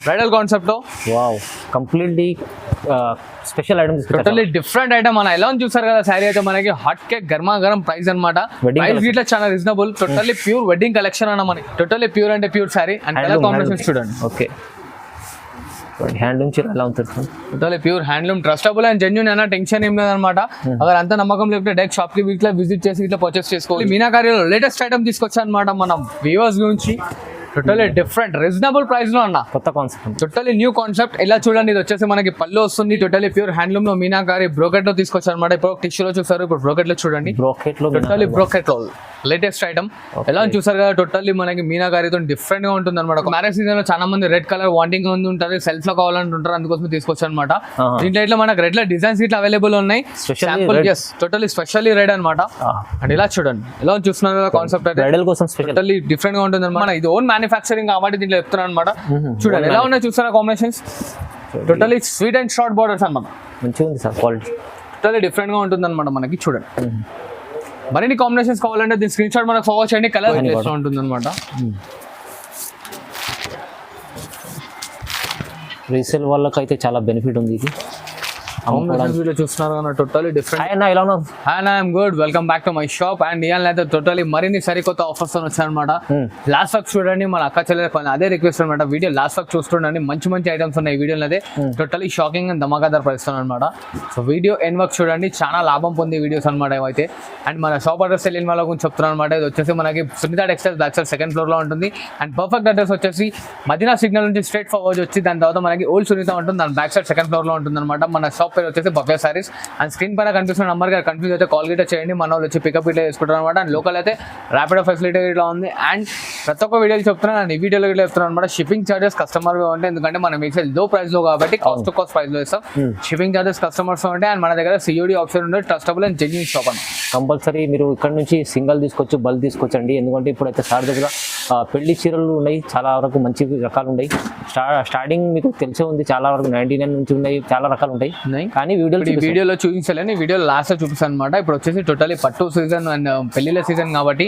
Bridal concept లో. Wow, completely special item. Totally different item మన ఎలా చూసారు కదా శారీ అయితే మనకి హాట్ కేక్ గర్మా గరం ప్రైస్ అనమాట. ప్రైస్ ఇట్లా చాలా reasonable. Totally pure wedding collection అన్న మనకి. టోటల్లీ ప్యూర్ అంటే pure sari and colour combination చూడండి. ఓకే, హ్యాండ్లూమ్ చీర ఎలా ఉంటుంది? Totally pure handloom, trustable and genuine అన్న టెన్షన్ ఏం లేదనమాట. అక్కడ అంత నమ్మకం లేకపోతే డైరెక్ట్ షాప్ కి ఇట్లా విజిట్ చేసి ఇట్లా పర్చేస్ చేసుకోవాలి. మీనాకారిలో లేటెస్ట్ ఐటమ్ తీసుకొచ్చా అనమాట మన వ్యూవర్స్ గురించి. టోటల్లీ డిఫరెంట్ రీజనబుల్ ప్రైస్ లో అన్న కొత్త కాన్సెప్ట్, టోటల్లీ న్యూ కాన్సెప్ట్. ఇలా చూడండి, ఇది వచ్చేసి మనకి పళ్ళు వస్తుంది. టోటల్లీ ప్యూర్ హ్యాండ్లూమ్ లో మీనాకారి బ్రోకెట్ లో తీసుకొచ్చారు అనమాట. ఇప్పుడు టిష్యూలో చూసారు, ఇప్పుడు బ్రోకెట్ లో చూడండి. బ్రోకెట్ లో టోటల్లీ బ్రోకెట్ లో లేటెస్ట్ ఐటమ్. ఎలా చూసారు కదా, టోటల్లీ మనకి మీనాకారితో డిఫరెంట్ గా ఉంటుంది అనమాట. మ్యారేజ్ సీజన్ లో చాలా మంది రెడ్ కలర్ వాంటింగ్ ఉంటుంది, సెల్ఫ్ లో కావాలంటుంటారు, అందుకోసం తీసుకొచ్చారు అనమాట. దీంట్లో ఇట్లా మనకి రెడ్ లో డిజైన్స్ ఇట్లా అవైలబుల్ ఉన్నాయి. టోటల్లీ స్పెషల్లీ రెడ్ అనమాట. అండ్ ఇలా చూడండి, ఎలా చూస్తున్నారు కదా కాన్సెప్ట్ అయితే టోటల్లీ డిఫరెంట్ గా ఉంటుంది అనమాట. ఇది ఓన్ మ్యానుఫాక్చరింగ్ కాబట్టి దీంట్లో చెప్తున్నాను అనమాట. చూడండి ఎలా ఉన్నాయి చూస్తారా combinations. Totally sweet and short borders అనమాట. మంచిగా ఉంది సార్ క్వాలిటీ. టోటల్లీ డిఫరెంట్ గా ఉంటుంది అనమాట మనకి. చూడండి, మరిన్ని కాంబినేషన్స్ కావాలంటే దీని స్క్రీన్ షాట్ మనకు ఫార్వర్డ్ చేయండి. కలర్ ఉంటుంది అనమాట. రీసేల్ వాళ్ళకి అయితే చాలా బెనిఫిట్ ఉంది ఇది. చూస్తున్నారు టోటల్లీ డిఫరెంట్. ఎలా ఉన్నారు? I'm good, welcome back to my shop. And ఇవాళ అయితే టోటల్లీ మరిన్ని సరికొత్త ఆఫర్స్ తో వచ్చాయన్నమాట. లాస్ట్ వరకు చూడండి, మన అక్క చెల్లెలు అదే రిక్వెస్ట్ అనమాట. వీడియో లాస్ట్ వరకు చూస్తుండండి, మంచి మంచి ఐటమ్స్ ఉన్నాయి ఈ వీడియోలో. అయితే టోటల్లీ షాకింగ్ అండ్ ధమాకాదార్ పరిస్థితులు అనమాట. సో వీడియో ఎండ్ వరకు చూడండి, చాలా లాభం పొందే వీడియోస్ అనమాట ఇవైతే. అండ్ మన షాప్ అడ్రస్ తెలియని వాళ్ళ గురించి చెప్తున్నాను అనమాట. ఇది వచ్చేసి మనకి Sunitha textiles back side second floor లో ఉంటుంది. అండ్ పర్ఫెక్ట్ అడ్రస్ వచ్చేసి మదీనా సిగ్నల్ నుంచి స్ట్రైట్ ఫార్వర్డ్ వచ్చి దాని తర్వాత మనకి ఓల్డ్ సునీత ఉంటుంది, దాని బ్యాక్ సైడ్ సెకండ్ ఫ్లోర్ లో ఉంటుంది అనమాట. మన షాప్ పేరు వచ్చేసి భవ్య సారీస్. అండ్ స్క్రీన్ పైన కనిపిస్తున్న నంబర్ గా కన్ఫ్యూజ్ అయితే కాల్ గిట్ చేయండి, మన వాళ్ళు వచ్చి పికప్ ఇట్లా చేసుకుంటారు అనమాట. అండ్ లోకల్ అయితే ర్యాపిడో ఫెసిలిటీ ఇట్లా ఉంది. అండ్ ప్రతి ఒక్క వీడియోలు చెప్తున్నాను, అండ్ ఈ వీడియోలో ఇట్లా చెప్తున్నాను అనమాట. షిప్పింగ్ చార్జెస్ కస్టమర్ ఉంటాయి, ఎందుకంటే మనం వేసే లో ప్రైస్ లో కాబట్టి కాస్ట్ టు కాస్ట్ ప్రైస్ లో ఇస్తాం. షిప్పింగ్ చార్జెస్ కస్టమర్స్ ఉంటాయి. అండ్ మన దగ్గర సిఓడి ఆప్షన్ ఉండే ట్రస్టబుల్ అండ్ జెన్యూన్ షాప్ అని. కంపల్సరీ మీరు ఇక్కడ నుంచి సింగల్ తీసుకోవచ్చు, బల్క్ తీసుకోవచ్చండి. ఎందుకంటే ఇప్పుడైతే సార్ దగ్గర పెళ్లి చీరలు ఉన్నాయి, చాలా వరకు మంచి రకాలు ఉన్నాయి. స్టార్టింగ్ మీకు తెలిసే ఉంది, చాలా వరకు 99 నుంచి ఉన్నాయి, చాలా రకాలు ఉంటాయి. కానీ వీడియోలో చూపించలేని, వీడియోలో లాస్ట్ లో చూపిస్తాను అనమాట. ఇప్పుడు వచ్చేసి టోటలీ పట్టు సీజన్ అండ్ పెళ్లిళ్ళ సీజన్ కాబట్టి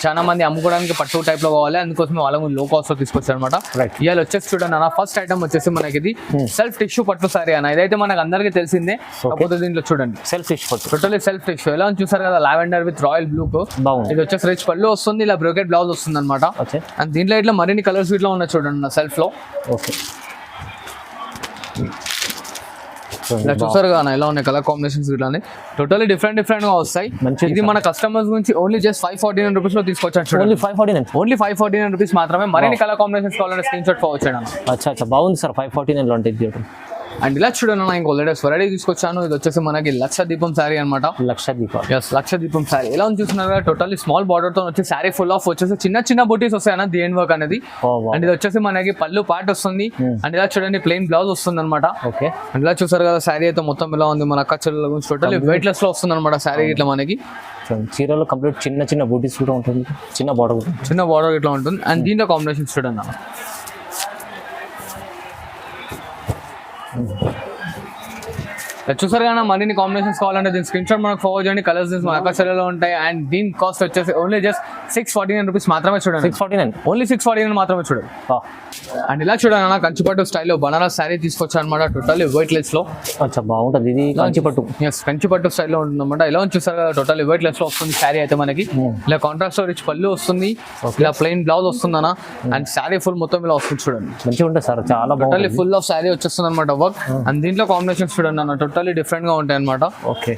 చాలా మంది అమ్ముకోవడానికి పట్టు టైప్ లో కావాలి, అందుకోసం వాళ్ళకు లో కాస్ట్ లో తీసుకొచ్చారు అనమాట. ఇవాళ వచ్చేసి చూడండి అన్న, ఫస్ట్ ఐటమ్ వచ్చేసి మనకి ఇది సెల్ఫ్ టిష్యూ పట్టు సారీ అన్న. ఇదైతే మనకు అందరికీ తెలిసిందే, కాకపోతే దీంట్లో చూడండి సెల్ఫ్ టిష్యూ పట్టు, టోటలీ సెల్ఫ్ టిష్యూ. ఎలా చూసారు కదా, లావెండర్ విత్ రాయల్ బ్లూ కు. ఇది వచ్చేసి రిచ్ పళ్ళు వస్తుంది, ఇలా బ్రోకెట్ బ్లౌజ్ వస్తుంది అనమాట. అండ్ దీంట్లో ఇట్లా మరిన్ని కలర్స్ ఇట్లా ఉన్నాయి చూడండి సెల్ఫ్ లో. ఓకే, ఇలా చూసారు కదా ఎలా ఉన్నాయి కలర్ కాంబినేషన్స్ ఇట్లానే టోటల్లీ డిఫరెంట్ గా వస్తాయి. ఇది మన కస్టమర్స్ గురించి ఓన్లీ జస్ట్ 549 రూపీస్ లో తీసుకొచ్చాను. ఓన్లీ 549 రూపీస్ మాత్రమే. మరిన్ని కలర్ కాంబినేషన్స్ కావాలంటే స్క్రీన్ షాట్ ఫార్వర్డ్ చేయండి. అచ్చా, బాగుంది సార్. 549 లో ఉంటుంది. అండ్ ఇలా చూడండి, ఇంకో లేటెస్ట్ వెరైటీ తీసుకొచ్చాను. ఇది వచ్చేసి మనకి లక్ష దీపం శారీ అనమాట. లక్ష దీపం శారీ ఎలా చూస్తున్నారు, టోటల్లీ స్మాల్ బార్డర్ తో వచ్చి శారీ ఫుల్ ఆఫ్ వచ్చేసి చిన్న చిన్న బూటీస్ వస్తాయి అన్న, ది ఎండ్ వర్క్ అనేది. అండ్ ఇది వచ్చేసి మనకి పళ్ళు పార్ట్ వస్తుంది. అండ్ ఇలా చూడండి, ప్లెయిన్ బ్లౌజ్ వస్తుంది అనమాట. ఓకే, అండ్ ఇలా చూసారు కదా శారీ అయితే మొత్తం ఇలా ఉంది. మన కచ్చల గురించి టోటల్లీ వెయిట్ లెస్ లో వస్తుంది అనమాట శారీ. ఇట్లా మనకి చీరలో కంప్లీట్ చిన్న చిన్న బూటీస్ కూడా ఉంటుంది, చిన్న బార్డర్ ఇట్లా ఉంటుంది. అండ్ దీంట్లో కాంబినేషన్స్ చూడండి అన్న. చూసారు కదా, మరిన్ని కాంబినేషన్స్ కావాలంటే దీని స్క్రీన్ షాట్ మనకు ఫార్వర్డ్ చేయండి. కలర్స్ మన అక్కచెల్లలో ఉంటాయి. అండ్ దీని కాస్ట్ వచ్చేసి ఓన్లీ జస్ట్ 649 రూపీస్ మాత్రమే చూడండి. 649 ఓన్లీ 649 మాత్రమే చూడండి. అండ్ ఇలా చూడండి అన్న, కంచిపట్టు స్టైల్లో బనారస్ శారీ తీసుకొచ్చాను అనమాట. టోటల్లీ వెయిట్ లెస్ లో. బాగుంటుంది ఇది కంచిపట్టు. కంచిపట్టు స్టైల్లో ఉంటుంది అనమాట. ఇలా చూసారు కదా, టోటల్లీ వెయిట్ లెస్ లో వస్తుంది శారీ అయితే మనకి. ఇలా కాంట్రాస్ట్ రిచ్ పళ్ళు వస్తుంది, ఇలా ప్లెయిన్ బ్లౌజ్ వస్తుంది అన్న. అండ్ శారీ ఫుల్ మొత్తం ఇలా వస్తుంది చూడండి. మంచిగా ఉంటుంది సార్, చాలా టోటల్లీ ఫుల్ ఆఫ్ శారీ వచ్చేస్తుంది అనమాట వర్క్. అండ్ దీంట్లో కాంబినేషన్స్ చూడండి అన్న, టోటల్లీ డిఫరెంట్ గా ఉంటాయి అనమాట.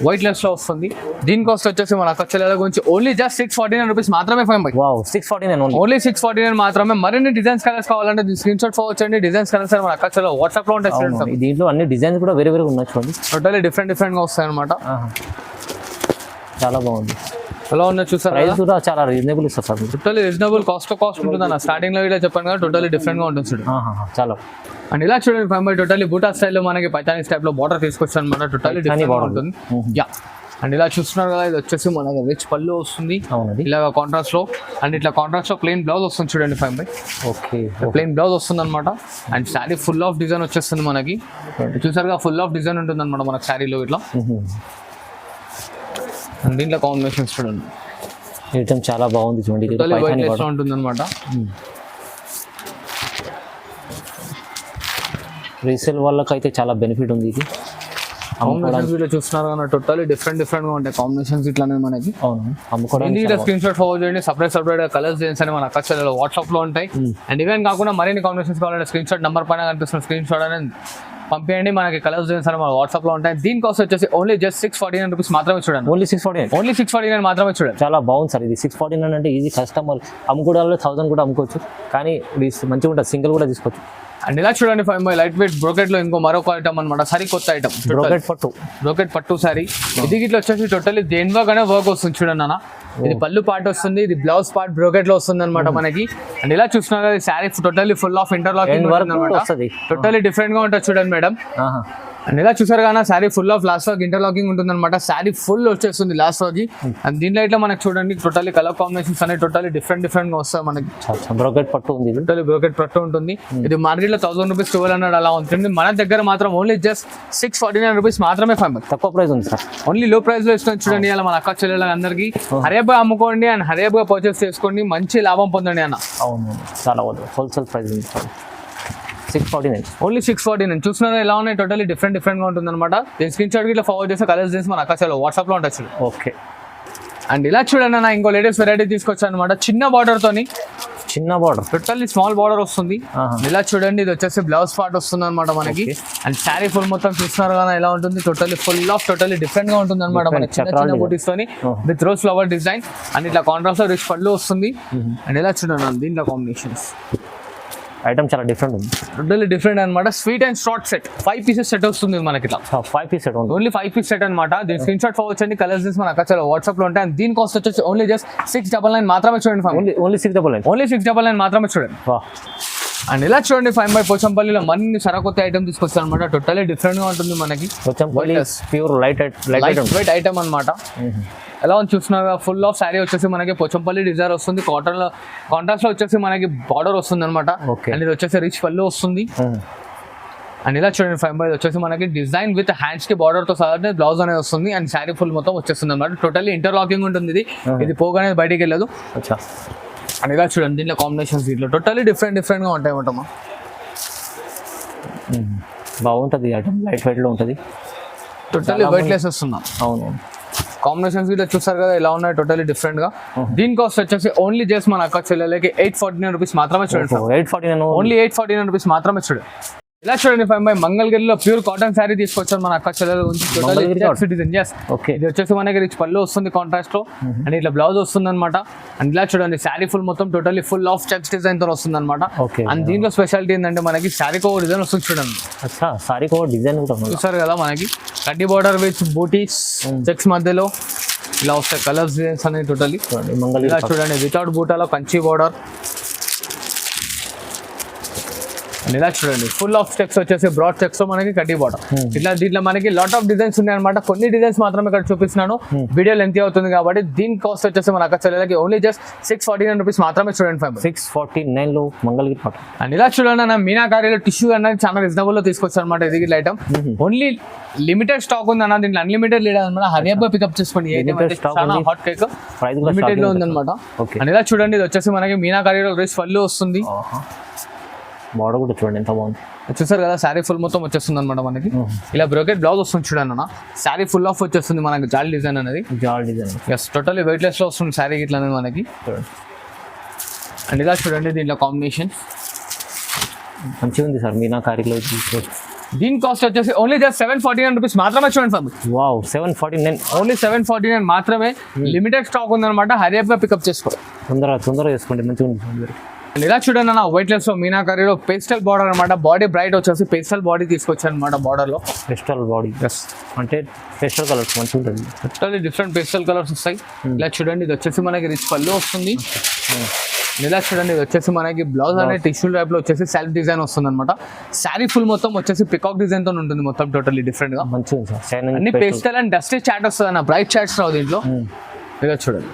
వైట్ లెస్ లో వస్తుంది. దీని కాస్ట్ వచ్చేసి మన అక్కచెల్లెల గురించి ఓన్లీ జస్ట్ 649 రూపీస్ మాత్రమే. 649 ఓన్లీ 649 మాత్రమే. మరిన్ని డిజైన్స్ కలర్స్ కావాలంటే స్క్రీన్ షాట్ ఫార్వర్డ్ చేయండి. డిజైన్స్ కలర్స్ మన అక్కచెల్ల వాట్సాప్ లో ఉంటాయి. దీంట్లో అన్ని డిజైన్స్ కూడా వేరే ఉన్నాయి చూడండి. టోటల్లీ డిఫరెంట్ గా వస్తాయి అనమాట. చాలా బాగుంది. ఎలా ఉన్నా చూసారు, ప్రైస్ కూడా చాలా రీజనబుల్ ఇస్తారు సార్. టోటల్లీ రీజనబుల్ కాస్ట్ ఉంటుంది అన్న. స్టార్టింగ్ లో ఇలా చెప్పాను కదా, టోటల్లీ డిఫరెంట్ గా ఉంటుంది చూడండి. చాలా. అండ్ ఇలా చూడండి ఫైవ్ టోటల్లీ బూటా స్టైల్లో మనకి పైతానీస్ టైప్ లో బార్డర్ తీసుకొచ్చాను అనమాట. టోటల్లీ డిఫరెంట్ ఉంటుంది. యా, అండ్ ఇలా చూస్తున్నారు కదా, ఇది వచ్చేసి మనకి రిచ్ పళ్ళు వస్తుంది ఇలా కాంట్రాస్ట్ లో. అండ్ ఇట్లా కాంట్రాస్ట్ లో ప్లెయిన్ బ్లౌజ్ వస్తుంది చూడండి 5 ఓకే, ప్లెయిన్ బ్లౌజ్ వస్తుంది అనమాట. And sari full of design వచ్చేస్తుంది మనకి. చూసారుగా, ఫుల్ ఆఫ్ డిజైన్ ఉంటుంది అనమాట మనకి శారీలో ఇట్లా. అండ్ దీంట్లో కాంబినేషన్స్ చూడండి, ఐటమ్ చాలా బాగుంది చూడండి. ఉంటుంది అనమాట. రీసేల్ వాళ్ళకైతే చాలా బెనిఫిట్ ఉంది ఇది. కాంబినేషన్స్ వీడియో చూస్తున్నారు కదా టోటల్లీ డిఫరెంట్ గా ఉంటాయి కాంబినేషన్స్ ఇట్లానే మనకి. అవును, అమ్ముకోవడానికి ఇందులో స్క్రీన్ షాట్ ఫార్వర్డ్ చేయండి. సపరేట్ కలర్స్ డిజైన్స్ అని మన అక్క వాట్సాప్ లో ఉంటాయి. అండ్ ఈవెన్ కాకుండా మరిన్ని కాంబినేషన్స్ కావాలంటే స్క్రీన్ షాట్ నంబర్ పైన కనిపిస్తున్న స్క్రీన్ షాట్ అనేది పంపించండి. మనకి కలర్స్ డిజైన్స్ అని మన వాట్సాప్ లో ఉంటాయి. దీని కాస్ట్ వచ్చేసి ఓన్లీ జస్ట్ 649 రూపీస్ మాత్రమే చూడండి. ఓన్లీ 649 మాత్రమే చూడండి. చాలా బాగుంది సార్ ఇది. 649 అంటే ఈజీ, కస్టమర్ అమ్ముకోవడంలో 1000 కూడా అమ్ముకోవచ్చు, కానీ ఇది మంచిగా ఉంటుంది, సింగిల్ కూడా తీసుకోవచ్చు. అండ్ ఇలా చూడండి 5 లైట్ వెయిట్ బ్రోకెట్ లో ఇంకో మరొక ఐటమ్ అనమాట, సరి కొత్త ఐటమ్ బ్రోకెట్ పట్టు సారీ. ఇది ఇట్లా వచ్చేసి టోటల్లీ దేని వర్క్ అనే వర్క్ వస్తుంది చూడండి అన్న. ఇది పళ్ళు పార్ట్ వస్తుంది, ఇది బ్లౌజ్ పార్ట్ బ్రోకెట్ లో వస్తుంది అనమాట మనకి. అండ్ ఇలా చూస్తున్నారు కదా sari totally full of interlocking totally different గా ఉంటుంది చూడండి మేడం. అండ్ ఇలా చూసారు కదా sari full of last work interlocking ఉంటుంది అనమాట. శారీ ఫుల్ వచ్చేస్తుంది లాస్ట్ వర్క్. అండ్ దీంట్లో ఇట్లా మనకి చూడండి టోటల్లీ కలర్ కాంబినేషన్స్ అనేవి టోటల్లీ డిఫరెంట్ గా వస్తాయి మనకి. బ్రోకెట్ పట్టు ఉంది, టోటల్లీ బ్రోకెట్ పట్టు ఉంటుంది. ఇది మార్కెట్ లో 1000 రూపీస్ 1200 అలా ఉంటుంది. మన దగ్గర మాత్రం ఓన్లీ జస్ట్ 649 రూపీస్ మాత్రమే. తక్కువ ప్రైస్ ఉంది సార్, ఓన్లీ లో ప్రైస్ లో ఇస్తాం చూడండి. అలా మన అక్క చెల్లెళ్ళ అందరికి హరియబ్గా అమ్ముకోండి అండ్ హరియబ్గా పర్చేస్ చేసుకోండి, మంచి లాభం పొందండి అన్న. అవును, చాలా హోల్సేల్ ప్రైస్ ఉంది. 649 ఓన్లీ 649. చూస్తున్నారు ఎలా ఉన్నాయి, టోటల్లీ డిఫరెంట్ గా ఉంటుంది అనమాట. స్క్రీన్ షాట్ ఇట్లా ఫార్వర్డ్ చేస్తే కలర్స్ చేసి మన అక్క వాట్సాప్ లో ఉంటుంది. ఓకే. అండ్ ఇలా చూడండి అన్న ఇంకో లేటెస్ట్ వెరైటీ తీసుకొచ్చాను అనమాట. చిన్న బార్డర్ టోటల్లీ స్మాల్ బార్డర్ వస్తుంది. ఇలా చూడండి ఇది వచ్చేసి బ్లౌజ్ పార్ట్ వస్తుంది అనమాట మనకి. అండ్ శారీ ఫుల్ మొత్తం చూస్తున్నారు కదా ఎలా ఉంటుంది, టోటల్లీ డిఫరెంట్ గా ఉంటుంది అనమాట మనకి. చిన్న బూటీస్ తోని with rose flower design and ఇట్లా కాంట్రాస్ట్ రిచ్ పళ్ళు వస్తుంది. అండ్ ఇలా చూడండి దీంట్లో కాంబినేషన్స్ ఐటమ్ చాలా డిఫరెంట్ ఉంది, టోటల్లీ డిఫరెంట్ అనమాట. Sweet and short set 5 pieces set వస్తుంది మనకి. ఇట్లా 5 piece set only 5 piece set అనమాట. దీని స్క్రీన్ షాట్ ఫార్వర్డ్ చేయండి, కలర్స్ మన అక్క వాట్సాప్ లో ఉంటాయి. అండ్ దీని కాస్ట్ వచ్చేసి ఓన్లీ జస్ట్ 699 మాత్రమే చూడండి. ఓన్లీ 699 మాత్రమే చూడండి. అండ్ ఇలా చూడండి 5 పోచంపల్లిలో మరిన్ని సరకొత్త ఐటమ్ తీసుకొచ్చారు అనమాట. టోటల్లీ డిఫరెంట్ గా ఉంటుంది మనకి. ప్యూర్ లైట్ వెయిట్ ఐటమ్ అనమాట. ఎలా ఉంది చూస్తున్నారు, ఫుల్ ఆఫ్ శారీ వచ్చేసి మనకి పోచంపల్లి డిజైన్ వస్తుంది. కాంట్రాస్ట్ లో వచ్చేసి మనకి బార్డర్ వస్తుంది అనమాట. అండ్ ఇది వచ్చేసి రిచ్ పళ్ళు వస్తుంది. అండ్ ఇలా చూడండి 5 వచ్చేసి మనకి డిజైన్ విత్ హ్యాండ్స్ కి బార్డర్ తో సహా బ్లౌజ్ అనేది వస్తుంది. అండ్ శారీ ఫుల్ మొత్తం వచ్చేస్తుంది అనమాట. టోటల్లీ ఇంటర్లాకింగ్ ఉంటుంది. ఇది పోగానే బయటికి వెళ్ళదు. అండ్ ఇలా చూడండి దీంట్లో కాంబినేషన్స్ దీంట్లో టోటల్లీ డిఫరెంట్ గా ఉంటాయి అన్నమాట. బాగుంటుంది ఐటమ్, లైట్ వెయిట్ లో ఉంటుంది, టోటల్లీ వెయిట్ లెస్ వస్తుంది. అవును, కాంబినేషన్స్ కూడా చూస్తారు కదా ఎలా ఉన్నాయి, టోటల్లీ డిఫరెంట్ గా. దీని కాస్ట్ వచ్చేసి ఓన్లీ జస్ట్ మన అక్క చెల్లెలకి 849 రూపీస్ మాత్రమే చూడండి. 849 ఓన్లీ 849 రూపీస్ మాత్రమే చూడండి. ఇలా చూడండి 5 మంగళగిరిలో ప్యూర్ కాటన్ శారీ తీసుకొచ్చాను మన అక్క చెల్లెల గురించి. ఇది వచ్చేసి మనకి రిచ్ పళ్ళు వస్తుంది కాంట్రాస్ట్ లో. అండ్ ఇట్లా బ్లౌజ్ వస్తుంది అనమాట. అండ్ ఇలా చూడండి శారీ ఫుల్ మొత్తం totally full of checks design తో వస్తుంది అనమాట. అండ్ దీంట్లో స్పెషాలిటీ ఏంటంటే మనకి శారీకి ఒక డిజైన్ వస్తుంది చూడండి. శారీకి ఒక డిజైన్ చూసారు కదా మనకి కడ్డీ బార్డర్ విత్ బూటీస్ చెక్స్ మధ్యలో ఇలా వస్తాయి కలర్స్ డిజైన్స్ అనేది టోటల్లీ. ఇలా చూడండి వితౌట్ బూటాలో కంచి బార్డర్. అండ్ ఇలా చూడండి ఫుల్ ఆఫ్ స్టెప్స్ వచ్చేసి బ్రాడ్ స్టెప్స్ తో మనకి కడ్డీ బార్డర్. ఇట్లా దీంట్లో మనకి లాట్ ఆఫ్ డిజైన్స్ ఉన్నాయి అనమాట. కొన్ని డిజైన్స్ మాత్రమే ఇక్కడ చూపిస్తున్నాను, వీడియో లెంత్ అవుతుంది కాబట్టి. దీని కాస్ట్ వచ్చేసి మన అక్క చెల్లెలకి ఓన్లీ జస్ట్ 649 రూపీస్ మాత్రమే చూడండి. 649 లో మంగళగిరి పాట. అండ్ ఇలా చూడండి అన్న మీనాకారిలో టిష్యూ అనేది చాలా రీజనబుల్ లో తీసుకొచ్చారు అనమాట. ఇది ఇట్లా ఐటమ్ ఓన్లీ లిమిటెడ్ స్టాక్ ఉంది అన్న, దీంట్లో అన్లిమిటెడ్ లేదు అనమాట. హరియబ్గా పికప్ చేసుకోండి. హాట్ కేక్ లిమిటెడ్ లో ఉంది అనమాట. అండ్ ఇలా చూడండి ఇది వచ్చేసి మనకి మీనాకారిలో రిచ్ పళ్ళు వస్తుంది. బార్డర్ కూడా చూడండి ఎంత బాగుంది. చూసారు కదా శారీ ఫుల్ మొత్తం వచ్చేస్తుంది అనమాట మనకి. ఇలా బ్రోకెట్ బ్లౌజ్ వస్తుంది చూడండి అన్న. శారీ ఫుల్ ఆఫ్ వచ్చేస్తుంది మనకి జాల్ డిజైన్ అనేది. ఎస్ టోటల్లీ వెయిట్ లెస్ లో వస్తుంది శారీ ఇట్లా అనేది మనకి. అండ్ ఇలా చూడండి దీంట్లో కాంబినేషన్ మంచిగా ఉంది సార్ మీనాకారిలో. దీని కాస్ట్ వచ్చేసి ఓన్లీ జస్ట్ 749 రూపీస్ మాత్రమే చూడండి సార్. వావ్ 749 ఓన్లీ 749 మాత్రమే. లిమిటెడ్ స్టాక్ ఉందన్నమాట. హరియబ్గా పికప్ చేసుకోండి, తొందరగా చేసుకోండి, మంచిగా ఉంది. ఇలా చూడండి అన్న వైట్ లెస్ లో మీనాకారిలో పేస్టల్ బార్డర్ అనమాట. బాడీ బ్రైట్ వచ్చేసి పేస్టల్ బాడీ తీసుకొచ్చాను అనమాట. బార్డర్ లో పేస్టల్ బాడీ అంటే పేస్టల్ కలర్స్ మంచిగా ఉంటుంది. టోటల్లీ డిఫరెంట్ పేస్టల్ కలర్స్ వస్తాయి. ఇలా చూడండి ఇది వచ్చేసి మనకి రిచ్ పళ్ళు వస్తుంది. ఇలా చూడండి ఇది వచ్చేసి మనకి బ్లౌజ్ అనే టిష్యూ టైప్ లో వచ్చేసి సెల్ఫ్ డిజైన్ వస్తుంది అనమాట. శారీ ఫుల్ మొత్తం వచ్చేసి పికాక్ డిజైన్ తో ఉంటుంది మొత్తం. టోటల్లీ డిఫరెంట్ గా మంచిగా అన్ని పేస్టల్ అండ్ డస్టీ చాట్ వస్తుంది అన్న. బ్రైట్ చాట్స్ రావు దీంట్లో. ఇలా చూడండి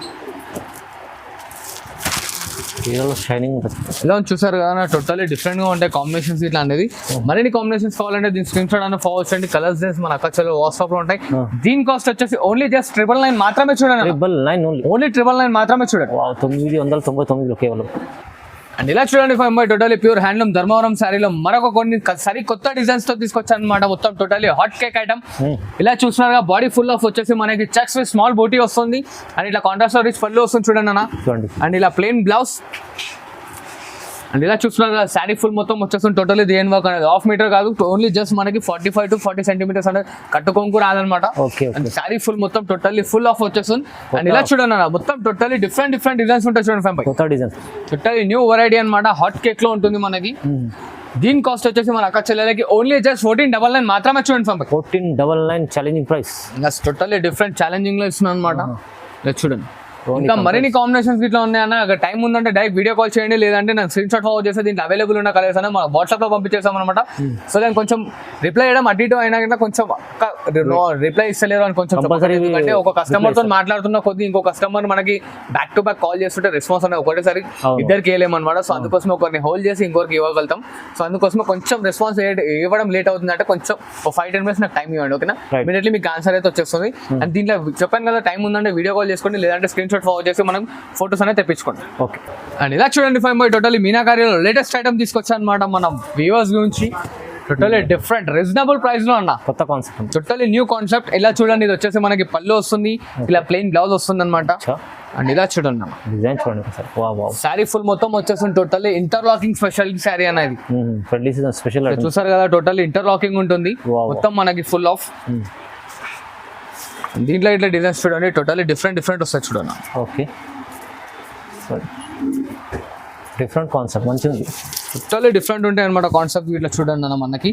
షైనింగ్ ఇలా చూసారు కదా, టోటల్లీ డిఫరెంట్ గా ఉంటాయి కాంబినేషన్స్ ఇట్లా అనేది. మరిన్ని కాంబినేషన్స్ కావాలంటే దీని స్క్రీన్ షాట్ అన్న ఫార్వర్డ్ చేయండి. కలర్స్ డిజైన్స్ మన అక్క వాట్సాప్ లో ఉంటాయి. దీని కాస్ట్ వచ్చేసి ఓన్లీ జస్ట్ 999 మాత్రమే చూడండి. ఓన్లీ 999 మాత్రమే చూడండి. 999 కేవలం. అండ్ ఇలా చూడండి టోటలీ ప్యూర్ హ్యాండ్లూమ్ ధర్మవరం శారీలో మరొక కొన్ని కొత్త డిజైన్స్ తో తీసుకొచ్చాను అనమాట. మొత్తం టోటలీ హాట్ కేక్ ఐటమ్. ఇలా చూస్తున్నారుగా బాడీ ఫుల్ ఆఫ్ వచ్చేసి మనకి చెక్స్ విత్ స్మాల్ బోటీ వస్తుంది అండ్ ఇట్లా కాంట్రాస్ట్ రిచ్ పళ్ళు వస్తుంది చూడండి అన్న. అండ్ ఇలా ప్లెయిన్ బ్లౌజ్ అండ్ ఇలా చూస్తున్నారు కదా శారీ ఫుల్ మొత్తం వచ్చేస్తుంది టోటలీ దేని వర్క్ అనేది 1/2 మీటర్ కాదు, ఓన్లీ జస్ట్ మనకి 45 to 40 సెంటీమీటర్స్ అనేది కట్టుకోంకు రాదనమాట. అండ్ శారీ ఫుల్ మొత్తం టోటల్లీ ఫుల్ ఆఫ్ వచ్చేస్తుంది. అండ్ ఇలా చూడండి అన్న మొత్తం టోటల్లీ డిఫరెంట్ డిజైన్స్ ఉంటాయి చూడండి ఫ్యామ్ టోటల్లీ న్యూ వెరైటీ అనమాట. హాట్ కేక్ లో ఉంటుంది మనకి. దీని కాస్ట్ వచ్చేసి మన అక్క చెల్లెలకి ఓన్లీ జస్ట్ 1499 మాత్రమే చూడండి ఫ్యామ్ 1499 challenging price. Totally different challenging లో ఇస్తున్నాను అనమాట. చూడండి ఇంకా మరిన్ని కాంబినేషన్స్ ఇట్లా ఉన్నాయన్న. అక్కడ టైం ఉందంటే డైరెక్ట్ వీడియో కాల్ చేయండి, లేదంటే నేను స్క్రీన్ షాట్ ఫార్వర్డ్ చేస్తే దీంట్లో అవైలబుల్ ఉన్న కలర్స్ అనేది మన వాట్సాప్ లో పంపించేస్తాం అనమాట. సో దాన్ని కొంచెం రిప్లై చేయడం అటు ఇటు అయినా కదా కొంచెం రిప్లై ఇస్తలేరు అని కొంచెం ఎందుకంటే ఒక కస్టమర్ తో మాట్లాడుతున్న కొద్ది ఇంకో కస్టమర్ మనకి బ్యాక్ టు బ్యాక్ కాల్ చేస్తుంటే రెస్పాన్స్ అనేది ఒకటేసారి ఇద్దరికి వేయలేమన్నమాట. సో అందుకోసం ఒకరిని హోల్డ్ చేసి ఇంకొకరికి ఇవ్వగలుగుతాం. సో అందుకోసం కొంచెం రెస్పాన్స్ ఇవ్వడం లేట్ అవుతుంది అంటే కొంచెం 5-10 minutes నాకు టైం ఇవ్వండి, ఓకేనా? ఇమీడియట్లీ మీకు ఆన్సర్ అయితే వచ్చేస్తుంది. అండ్ దీంట్లో చెప్పాను కదా టైం ఉందంటే వీడియో కాల్ చేసుకోండి, లేదంటే స్క్రీన్ షాట్ ఫార్వర్డ్ చేసి మనం ఫోటోస్ అనేది తెప్పించుకోండి. ఓకే. అండ్ ఇలా చూడండి టోటలీ మీనాకారిలో లేటెస్ట్ ఐటమ్ తీసుకొచ్చా అనమాట మన వ్యూవర్స్ గురించి. టోటలీ డిఫరెంట్ రీజనబుల్ ప్రైస్ లో అన్న కొత్త కాన్సెప్ట్, టోటలీ న్యూ కాన్సెప్ట్. ఇలా చూడండి ఇది వచ్చేసి మనకి పళ్ళు వస్తుంది, ఇలా ప్లెయిన్ బ్లౌజ్ వస్తుంది అనమాట. అండ్ ఇలా చూడండి డిజైన్ చూడండి శారీ ఫుల్ మొత్తం వచ్చేస్తుంది టోటల్లీ ఇంటర్లాకింగ్ స్పెషల్ శారీ అనేది స్పెషల్ చూసారు కదా. టోటల్లీ ఇంటర్లాకింగ్ ఉంటుంది మొత్తం మనకి ఫుల్ ఆఫ్. దీంట్లో ఇట్లా డిజైన్స్ చూడండి టోటల్లీ డిఫరెంట్ వస్తాయి చూడండి. ఓకే డిఫరెంట్ కాన్సెప్ట్ మంచిగా ఉంది, టోటల్లీ డిఫరెంట్ ఉంటాయి అనమాట కాన్సెప్ట్. ఇట్లా చూడండి అన్న మనకి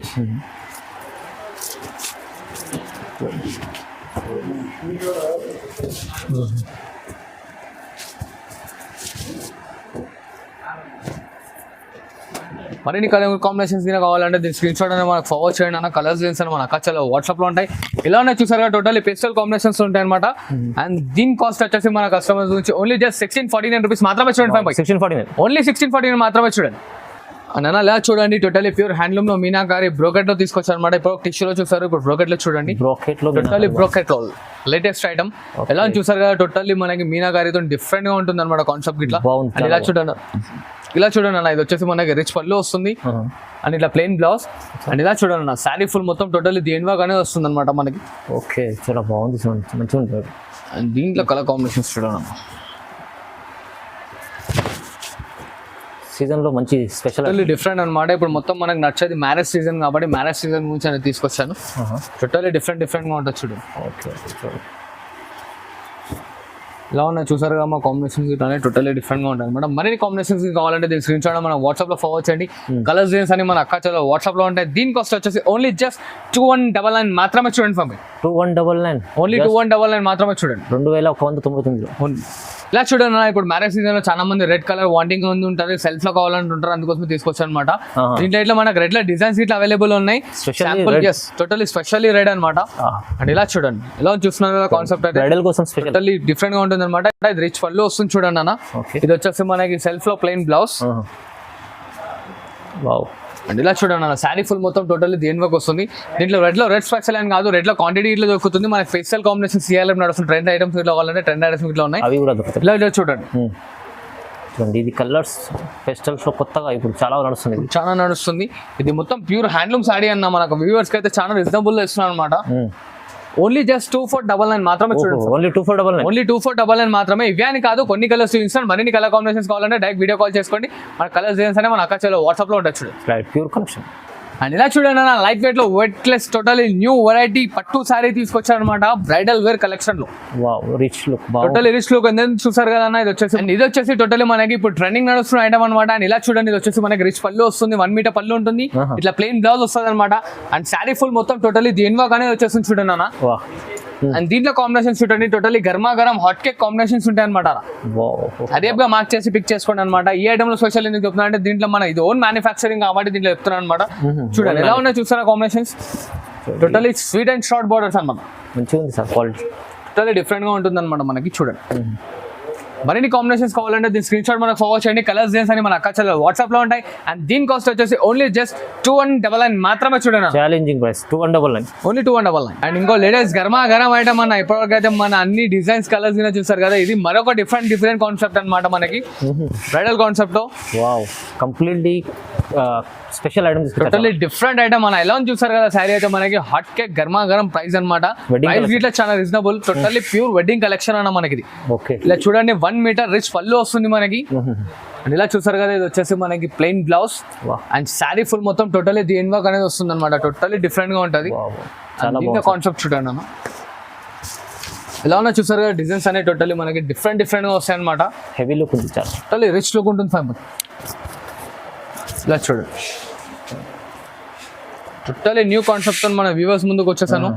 మరిన్ని కలర్ కాంబినేషన్స్ కింద కావాలంటే దీని స్క్రీన్ షాట్ అనేది మనకు ఫార్వర్డ్ చేయండి అన్న. కలర్స్ డిజైన్స్ అని మన అక్కచలో వాట్సాప్ లో ఉంటాయి. ఇలా ఉన్నాయి చూసారుగా టోటల్లీ పేస్టల్ కాంబినేషన్స్ ఉంటాయి అనమాట. అండ్ దీని కాస్ట్ వచ్చేసి మన కస్టమర్స్ నుంచి ఓన్లీ జస్ట్ 1649 రూపీస్ మాత్రమే చూడండి. 1649 ఓన్లీ 1649 మాత్రమే చూడండి. అన్న ఇలా చూడండి టోటల్లీ ప్యూర్ హ్యాండ్లూమ్ లో మీనాకారి బ్రోకెట్ లో తీసుకొచ్చారు అనమాట. ఇప్పుడు టిష్యూలో చూసారు, ఇప్పుడు బ్రోకెట్ లో చూడండి. టోటల్లీ బ్రోకెట్ లో లేటెస్ట్ ఐటమ్. ఎలా చూసారు కదా టోటల్లీ మనకి మీనాకారితో డిఫరెంట్ గా ఉంటుంది అనమాట కాన్సెప్ట్ ఇట్లా. ఇలా చూడండి అన్న ఇది వచ్చేసి మనకి రిచ్ పళ్ళు వస్తుంది అండ్ ఇట్లా ప్లెయిన్ బ్లౌజ్. అండ్ ఇలా చూడండి అన్న శారీ ఫుల్ మొత్తం టోటల్లీ దేనివాగ్ అనేది వస్తుంది అనమాట మనకి. ఓకే చాలా బాగుంది, మంచిగా ఉంటుంది. అండ్ దీంట్లో కలర్ కాంబినేషన్స్ చూడండి అన్న. సీజన్ లో మంచి స్పెషల్ డిఫరెంట్ అనమాట. ఇప్పుడు మొత్తం మనకు నచ్చేది మ్యారేజ్ సీజన్ కాబట్టి మ్యారేజ్ సీజన్ గురించి అనేది తీసుకొచ్చాను. టోటల్లీ డిఫరెంట్ గా ఉంటుంది చూడు. ఓకే ఇలా ఉన్నాయి చూసారు కదా మా కాంబినేషన్స్ అనేది టోటల్లీ డిఫరెంట్ గా ఉంటాయి అనమాట. మరిన్ని కాంబినేషన్స్ కావాలంటే దీని స్క్రీన్ షాట్ మన వాట్సాప్ లో ఫార్వర్డ్ చేయండి. కలర్స్ డిజైన్స్ అని మన అక్క చలో వాట్సాప్ లో ఉంటాయి. దీని కాస్ట్ వచ్చేసి ఓన్లీ జస్ట్ 2199 మాత్రమే చూడండి ఫర్ మీ. 2199 ఓన్లీ 2199 మాత్రమే చూడండి. 2199. ఇలా చూడండి ఇప్పుడు మ్యారేజ్ సీజన్ లో చాలా మంది రెడ్ కలర్ వాంటింగ్ ఉంటుంది, సెల్ఫ్ లో కావాలంటుంటారు, అందుకోసం తీసుకొచ్చాను అనమాట. దీంట్లో ఇట్లా మనకు రెడ్ డిజైన్స్ ఇట్లా అవైలబుల్ ఉన్నాయి. టోటల్లీ స్పెషల్లీ రెడ్ అనమాట. అండ్ ఇలా చూడండి ఇలా చూస్తున్నారు కాన్సెప్ట్ టోటల్లీ డిఫరెంట్ గా ఉంటుంది అనమాట. ఇది రిచ్ పళ్ళు వస్తుంది చూడండి అన్న. ఇది వచ్చేసి మనకి సెల్ఫ్ లో ప్లెయిన్ బ్లౌజ్. అండ్ ఇలా చూడండి అన్న శారీ ఫుల్ మొత్తం టోటల్లీ దేని వర్క్ వస్తుంది. దీంట్లో రెడ్ స్పెషల్ అని కాదు, రెడ్ లో క్వాంటిటీ ఇట్లా దొరుకుతుంది. మనకి ఫేషియల్ కాంబినేషన్ సిఆర్ఎం నడుస్తుంది. ట్రెండ్ ఐటమ్స్ ఇట్లా కావాలంటే ట్రెండ్ ఐటమ్స్ ఇట్లా ఉన్నాయి. అవి కూడా దొరుకుతాయి. ఇలా చూడండి ఇది కలర్స్ ఫెస్టివల్స్ లో కొత్తగా ఇప్పుడు చాలా నడుస్తుంది. ఇది మొత్తం ప్యూర్ హ్యాండ్లూమ్ సారీ అన్న. మనకు వ్యూవర్స్ కి అయితే చాలా రీజనబుల్ గా ఇస్తున్నాను అనమాట. ఓన్లీ జస్ట్ 2499 మాత్రమే చూడండి. ఓన్లీ 2499 మాత్రమే. ఇవి అని కాదు కొన్ని కలర్స్ చూపిస్తాను. మరిన్ని కలర్ కాంబినేషన్స్ కావాలంటే డైరెక్ట్ వీడియో కాల్ చేసుకోండి. మన కలర్స్ డిజైన్స్ అనే మన అక్క చలో వాట్సాప్ లో ఉంటుంది చూడండి. Pure collection. అండ్ ఇలా చూడండి అన్న లైట్ వెయిట్ లో వెయిట్లెస్ టోటలీ న్యూ వెరైటీ పట్టు సారీ తీసుకొచ్చారు అనమాట బ్రైడల్ వేర్ కలెక్షన్ లో. Rich look totally rich look చూసారు కదా అన్న. ఇది వచ్చేసి టోటలీ మనకి ఇప్పుడు ట్రెండింగ్ నడుస్తున్న ఐటమ్ అనమాట. అండ్ ఇలా చూడండి ఇది వచ్చేసి మనకి రిచ్ పళ్ళు వస్తుంది, 1 మీటర్ పళ్ళు ఉంటుంది, ఇట్లా ప్లెయిన్ బ్లౌజ్ వస్తుంది అనమాట. అండ్ శారీ ఫుల్ మొత్తం టోటలీ దేనివాగ్ అనేది వచ్చేస్తుంది చూడండి అన్న. అండ్ దీంట్లో కాంబినేషన్స్ చూడండి టోటల్లీ గర్మా గరం హాట్ కేక్ కాంబినేషన్స్ ఉంటాయి అనమాట. అదేగా మార్క్ చేసి పిక్ చేసుకోండి అనమాట. ఈ ఐటమ్ లో స్పెషల్ ఎందుకు చెప్తున్నా అంటే దీంట్లో మన ఇది ఓన్ మ్యానుఫ్యాక్చరింగ్ కాబట్టి దీంట్లో చెప్తున్నాను అనమాట. చూడండి ఎలా ఉన్నాయి చూస్తారా combinations. Totally sweet and short borders అనమాట. మంచిగా ఉంది సార్ క్వాలిటీ. టోటల్లీ డిఫరెంట్ గా ఉంటుంది అనమాట మనకి. చూడండి మరిన్ని కాంబినేషన్స్ కావాలంటే దీని స్క్రీన్ షాట్ మనకు ఫార్వర్డ్ చేయండి. కలర్స్ డిజైన్స్ అని మన అక్క చెల్లెలు వాట్సాప్ లో ఉంటాయి. అండ్ దీని కాస్ట్ వచ్చేసి ఓన్లీ జస్ట్ 2199 మాత్రమే చూడండి. Challenging price 2199, only 2199. అండ్ ఇంకో లేటెస్ట్ గర్మా గరం ఐటమ్ అన్న ఇప్పటివరకు అయితే మన అన్ని డిజైన్స్ కలర్స్ గా చూస్తారు కదా, ఇది మరొక డిఫరెంట్ కాన్సెప్ట్ అన్నమాట మనకి బ్రైడల్ కాన్సెప్ట్ లో. Wow, completely special items, totally different item మన ఎలా చూసారు కదా శారీ అయితే మనకి హాట్ కేక్ గర్మా గరం ప్రైస్ అనమాట. ప్రైస్ ఇట్లా చాలా reasonable, totally pure wedding collection అన్న మనకి. ఓకే, ఇలా చూడండి 1 మీటర్ రిచ్ పళ్ళు వస్తుంది మనకి. అండ్ ఇలా చూసారు కదా, ఇది వచ్చేసి మనకి plain blouse and sari full మొత్తం టోటల్లీ దీని వర్క్ అనేది వస్తుంది అనమాట. టోటల్లీ డిఫరెంట్ గా ఉంటుంది. ఇంకా కాన్సెప్ట్ చూడండి అన్న ఎలా ఉన్నా చూసారు కదా, డిజైన్స్ అనేవి టోటల్లీ మనకి డిఫరెంట్ గా వస్తాయి అనమాట. హెవీ లుక్ ఉంది, చాలా టోటల్లీ రిచ్ లుక్ ఉంటుంది. ఇలా చూడండి, టోటల్లీ న్యూ కాన్సెప్ట్ తో మన వ్యూవర్స్ ముందుకు వచ్చేసాను.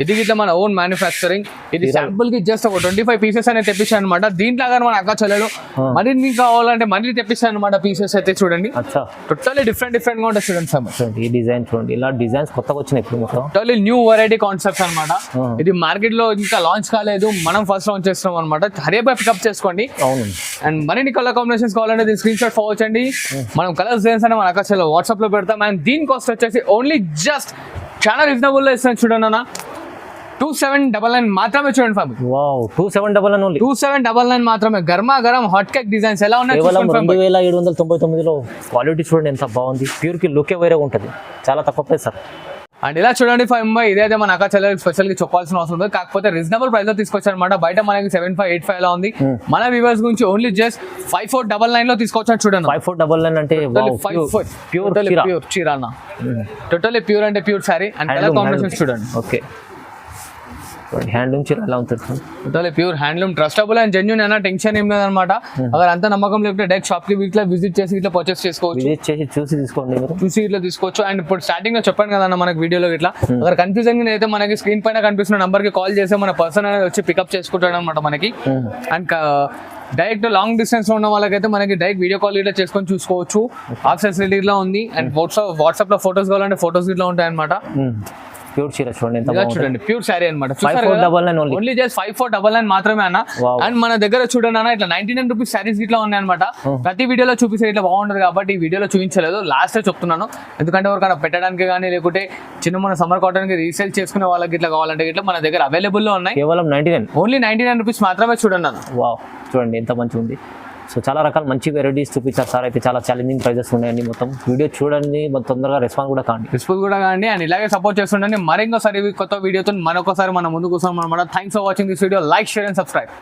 ఇది ఇట్లా మన ఓన్ మ్యానుఫ్యాక్చరింగ్. ఇది శాంపుల్ కి జస్ట్ ఒక 25 పీసెస్ అనేది తెప్పించాను అనమాట. దీంట్లో కానీ మన అక్క చెల్లెలు మరిన్ని కావాలంటే మళ్ళీ తెప్పిస్తాను అనమాట పీసెస్ అయితే. చూడండి టోటల్లీ డిఫరెంట్ గా ఉంటుంది. చూడండి సార్ ఈ డిజైన్ చూడండి, ఇలా డిజైన్స్ కొత్తగా వచ్చినాయి ఇప్పుడు మొత్తం. టోటల్లీ న్యూ వెరైటీ కాన్సెప్ట్స్ అనమాట. ఇది మార్కెట్ లో ఇంకా లాంచ్ కాలేదు, మనం ఫస్ట్ లాంచ్ చేస్తున్నాం అనమాట. హరియా పికప్ చేసుకోండి. అవును. అండ్ మరిన్ని కలర్ కాంబినేషన్స్ కావాలంటే దీని స్క్రీన్ షాట్ ఫార్వర్డ్ చేయండి. మనం కలర్స్ డిజైన్స్ అని మన అక్క చెల్లెలు వాట్సాప్ లో పెడతాం. అండ్ దీని కాస్ట్ వచ్చేసి ఓన్లీ జస్ట్ చాలా రీజనబుల్ లో ఇస్తాను. చూడండి అన్న 2799 మాత్రమే చూడండి ఫ్యామిలీ. Wow, 2799 only. 2799 మాత్రమే. గర్మా గరం హాట్ కేక్ డిజైన్స్ ఎలా ఉన్నాయి? కేవలం 2799లో క్వాలిటీ చూడండి ఎంత బాగుంది. ప్యూర్ కి లుక్ వేరే ఉంటుంది, చాలా తక్కువ ప్రైస్ సార్. అండ్ ఇలా చూడండి 5 ఇదైతే మన అక్క చెల్లెలకి స్పెషల్ గా చెప్పాల్సిన అవసరం లేదు, కాకపోతే రీజనబుల్ ప్రైస్ లో తీసుకొచ్చారు అనమాట. బయట మనకి 7585 లా ఉంది. మన వ్యూవర్స్ గురించి ఓన్లీ జస్ట్ 5499 లో తీసుకొచ్చారు. చూడండి 5499 అంటే ప్యూర్ చీర అన్న, టోటల్లీ ప్యూర్ అంటే pure sorry. And colour combinations చూడండి. ఓకే, హ్యాండ్లూమ్ చీర ఎలా ఉంటుంది? Totally pure handloom, trustable and genuine అన్న. టెన్షన్ ఏం లేదనమాట. అక్కడ అంత నమ్మకం లేకపోతే డైరెక్ట్ షాప్ కి ఇట్లా విజిట్ చేసి ఇట్లా పర్చేస్ చేసుకోవచ్చు. విజిట్ చేసి చూసి తీసుకోండి, చూసి ఇట్లా తీసుకోవచ్చు. అండ్ ఇప్పుడు స్టార్టింగ్ లో చెప్పాను కదా మనకి వీడియోలో ఇట్లా అక్కడ కన్ఫ్యూజన్ అయితే మనకి స్క్రీన్ పైన కనిపిస్తున్న నంబర్ కి కాల్ చేస్తే మన పర్సన్ అనేది వచ్చి పికప్ చేసుకుంటాడు అనమాట మనకి. అండ్ డైరెక్ట్ లాంగ్ డిస్టెన్స్ లో ఉన్న వాళ్ళకైతే మనకి డైరెక్ట్ వీడియో కాల్ ఇట్లా చేసుకొని చూసుకోవచ్చు. ఆఫ్ ఫెసిలిటీ ఇట్లా ఉంది. అండ్ వాట్సాప్ లో ఫొటోస్ కావాలంటే ఫొటోస్ ఇట్లా ఉంటాయి అనమాట. ప్యూర్ చీర చూడండి, చూడండి ప్యూర్ శారీ అనమాట. 5499 ఓన్లీ జస్ట్ 5499 మాత్రమే అన్న. అండ్ మన దగ్గర చూడండి అన్న, ఇట్లా 99 రూపీస్ శారీస్ ఇట్లా ఉన్నాయి అనమాట. ప్రతి వీడియోలో చూపిస్తే ఇట్లా బాగుంటుంది కాబట్టి ఈ వీడియోలో చూపించలేదు, లాస్ట్ చెప్తున్నాను. ఎందుకంటే ఎవరికైనా పెట్టడానికి కానీ లేకుంటే చిన్న మన సమ్మర్ కాటన్ కి రీసేల్ చేసుకునే వాళ్ళకి ఇట్లా కావాలంటే ఇట్లా మన దగ్గర అవైలబుల్ లో ఉన్నాయి. కేవలం 99, ఓన్లీ 99 రూపీస్ మాత్రమే. చూడండి అన్న, వావ్ చూడండి ఎంత మంచిగా ఉంది. సో చాలా రకాల మంచి వెరైటీస్ చూపించారు సార్. అయితే చాలా ఛాలెంజింగ్ ప్రైజెస్ ఉన్నాయండి. మొత్తం వీడియో చూడండి, తొందరగా రెస్పాన్స్ కూడా కాండి. అండ్ ఇలాగే సపోర్ట్ చేస్తుండండి. మరింకోసారి కొత్త వీడియోతో మరొకసారి మన ముందుకు వస్తాం అనమాట. Thanks for watching this video. Like, share and subscribe.